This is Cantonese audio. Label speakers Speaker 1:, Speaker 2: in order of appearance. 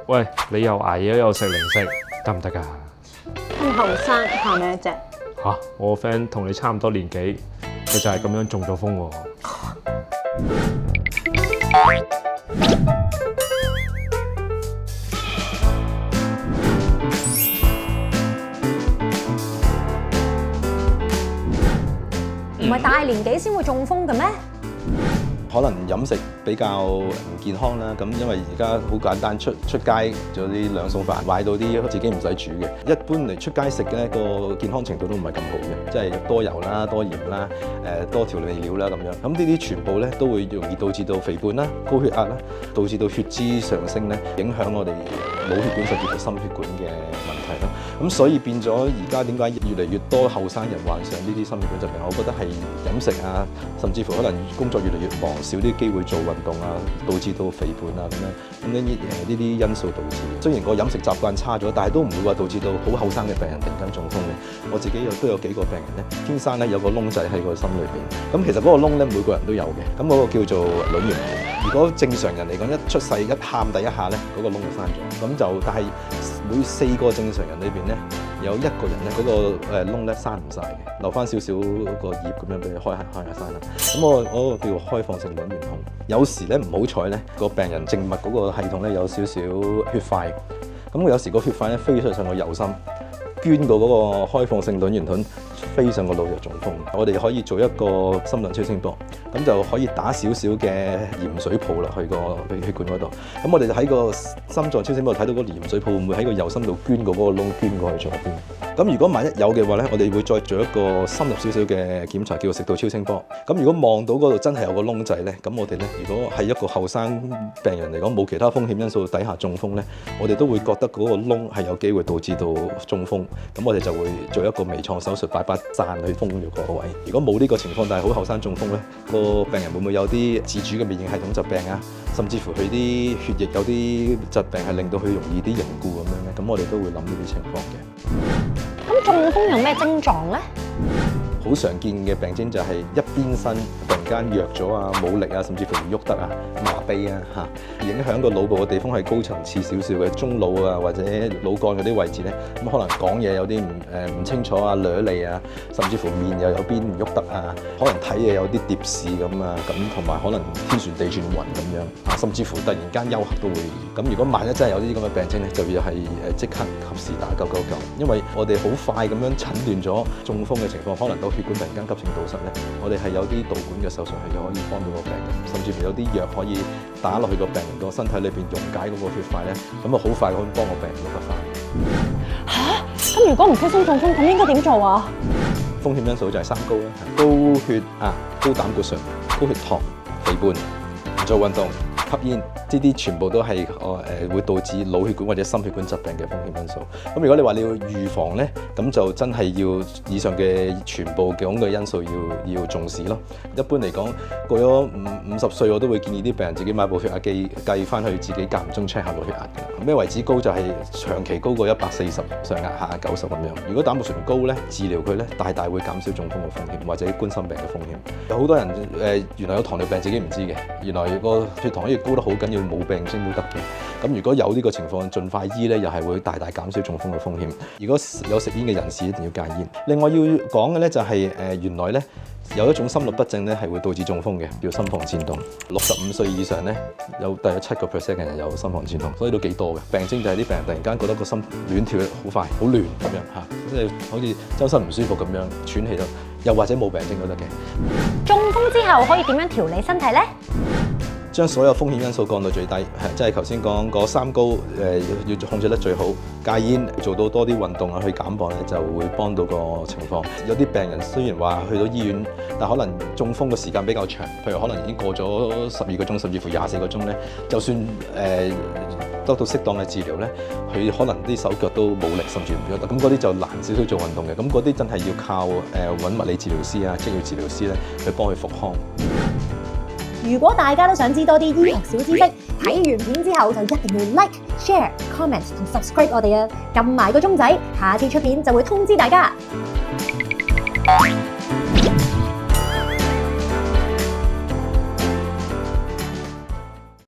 Speaker 1: 喂，你又捱夜又食零食，得唔得㗎？
Speaker 2: 咁後生怕咩啫？
Speaker 1: 嚇，我個 friend 同你差唔多年紀，佢就係咁樣中咗風喎。
Speaker 2: 唔係大年紀先會中風嘅咩？
Speaker 3: 可能飲食比較唔健康啦，咁因為而家好簡單出街做啲兩餸飯，買到啲自己唔使煮嘅。一般嚟出街食嘅咧，個健康程度都唔係咁好嘅，即係多油啦、多鹽啦、多調味料啦咁樣。咁呢啲全部咧都會容易導致到肥胖啦、高血壓啦，導致到血脂上升咧，影響我哋腦血管甚至乎心血管嘅問題啦。咁所以變咗而家點解越嚟越多後生人患上呢啲心血管疾病？我覺得係飲食啊，甚至乎可能工作越嚟越忙，少啲機會做運動啊，導致到肥胖啊咁樣。咁呢啲因素導致。雖然個飲食習慣差咗，但係都唔會話導致到好後生嘅病人突然間中風嘅。我自己都有幾個病人咧，天生咧有個窿仔喺個心裏邊。咁其實嗰個窿咧每個人都有嘅。咁嗰個叫做卵圓孔。如果正常人嚟講，一出世一喊第一下咧，嗰個窿就閂咗。咁就但係每4個正常人裏邊咧，有1個人咧嗰個窿咧閂唔晒嘅，留翻少少個葉咁樣俾佢開下閂啦。咁我嗰個叫開放性卵圓孔。有時咧唔好彩咧，個病人靜脈嗰個系統咧有少少血塊，咁有時個血塊咧飛上個右心，捐過嗰個開放性卵圓孔飛上個腦就中風。我哋可以做一個心臟超聲波，咁就可以打少少嘅鹽水泡落去個血管嗰度。咁我哋就喺個心臟超聲波睇到個鹽水泡會唔會喺個右心度捐過嗰個窿，捐過去左邊。咁如果萬一有嘅話咧，我哋會再做一個深入少少嘅檢查，叫做食道超聲波。咁如果望到嗰度真係有個窿仔咧，咁我哋咧如果係一個後生病人嚟講，冇其他風險因素底下中風咧，我哋都會覺得嗰個窿係有機會導致到中風。咁我哋就會做一個微創手術，擺把贊去封咗個位。如果冇呢個情況，但係好後生中風咧，個病人會唔會有啲自主嘅免疫系統疾病啊？甚至乎佢啲血液有啲疾病係令到佢容易啲凝固咁樣咧？咁我哋都會諗呢啲情況嘅。
Speaker 2: 咁中風有咩症狀咧？
Speaker 3: 好常見嘅病徵就係一邊身突然間弱咗啊，冇力啊，甚至乎唔喐得啊，麻痹啊嚇，影響個腦部嘅地方係高層次少少嘅中腦啊，或者腦幹嗰啲位置咧，咁可能講嘢有啲唔清楚啊，嘹脷啊，甚至乎面又有邊唔喐得啊，可能睇嘢有啲蝶視咁啊，咁同埋可能天旋地轉暈咁樣啊，甚至乎突然間休克都會。咁如果萬一真係有呢啲咁嘅病徵咧，就要係即刻及時打999，因為我哋好快咁樣診斷咗中風嘅情況，可能到血管突然間急性堵塞咧，我哋係有啲導管嘅手術係可以幫到個病人，甚至乎有啲藥可以打落去個病人個身體裏邊溶解嗰個血塊咧，咁啊好快可以幫個病人得翻。
Speaker 2: 嚇！咁如果唔小心中風，咁應該點做啊？
Speaker 3: 風險因素就係3高啦，高血壓、高膽固醇、高血糖、肥胖、唔做運動、吸煙。呢啲全部都係會導致腦血管或者心血管疾病嘅風險因素。咁如果你話你要預防咧，咁就真係要以上嘅全部講嘅因素要重視咯。一般嚟講，過咗50歲，我都會建議啲病人自己買部血壓機計翻去自己間唔中 check 下個血壓嘅。咩為止高就係長期高過140，上壓下90咁樣。如果膽固醇高咧，治療佢咧大大會減少中風嘅風險或者冠心病嘅風險。有好多人原來有糖尿病自己唔知嘅，原來個血糖可以高得好緊要。冇病徵都得嘅，咁如果有呢個情況，盡快醫咧，又係會大大減少中風嘅風險。如果有食煙嘅人士，一定要戒煙。另外要講嘅咧就係原來咧有一種心律不正咧係會導致中風嘅，叫心房顫動。65歲以上咧有大約7%嘅人有心房顫動，所以都幾多嘅。病徵就係啲病人突然間覺得個心亂跳得好快、好亂咁樣嚇，即係好似周身唔舒服咁樣，喘氣都，又或者冇病徵都得嘅。
Speaker 2: 中風之後可以點樣調理身體咧？
Speaker 3: 將所有風險因素降到最低，即係頭先講嗰3高，要控制得最好。戒煙，做到多啲運動啊，去減磅咧，就會幫到個情況。有啲病人雖然話去到醫院，但可能中風嘅時間比較長，譬如可能已經過咗12個鐘，甚至乎24個鐘咧，就算得到適當嘅治療咧，佢可能啲手腳都冇力，甚至唔喐得。咁嗰啲就難少少做運動嘅。咁嗰啲真係要靠揾物理治療師啊、職業治療師咧去幫佢復康。
Speaker 2: 如果大家都想知多啲醫學小知識，睇完片之後就一定要 like、share、comment 同 subscribe 我哋啊，撳埋個鐘仔，下次出片就會通知大家。